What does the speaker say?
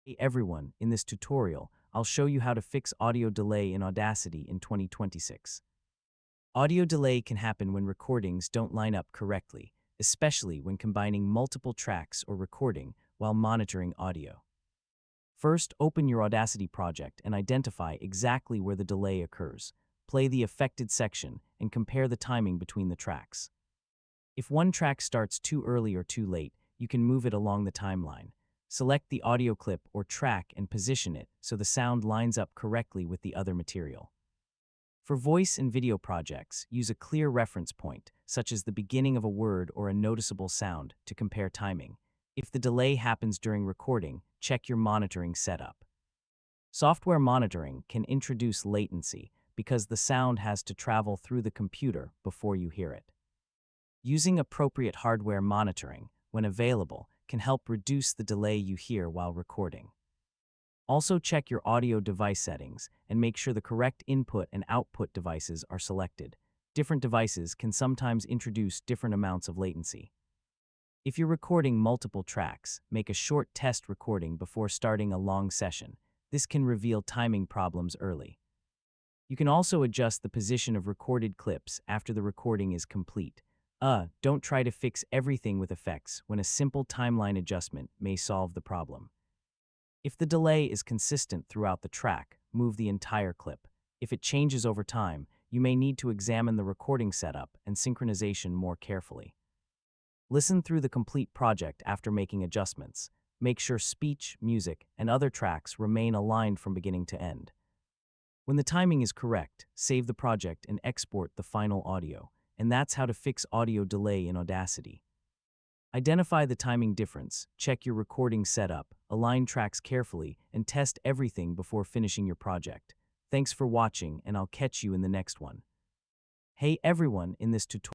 Hey everyone, in this tutorial, I'll show you how to fix audio delay in Audacity in 2026. Audio delay can happen when recordings don't line up correctly, especially when combining multiple tracks or recording while monitoring audio. First, open your Audacity project and identify exactly where the delay occurs. Play the affected section and compare the timing between the tracks. If one track starts too early or too late, you can move it along the timeline. Select the audio clip or track and position it so the sound lines up correctly with the other material. For voice and video projects, use a clear reference point, such as the beginning of a word or a noticeable sound, to compare timing. If the delay happens during recording, check your monitoring setup. Software monitoring can introduce latency because the sound has to travel through the computer before you hear it. Using appropriate hardware monitoring, when available, can help reduce the delay you hear while recording. Also check your audio device settings and make sure the correct input and output devices are selected. Different devices can sometimes introduce different amounts of latency. If you're recording multiple tracks, make a short test recording before starting a long session. This can reveal timing problems early. You can also adjust the position of recorded clips after the recording is complete. Don't try to fix everything with effects when a simple timeline adjustment may solve the problem. If the delay is consistent throughout the track, move the entire clip. If it changes over time, you may need to examine the recording setup and synchronization more carefully. Listen through the complete project after making adjustments. Make sure speech, music, and other tracks remain aligned from beginning to end. When the timing is correct, save the project and export the final audio. And that's how to fix audio delay in Audacity. Identify the timing difference, check your recording setup, align tracks carefully, and test everything before finishing your project. Thanks for watching, and I'll catch you in the next one. Hey everyone, in this tutorial,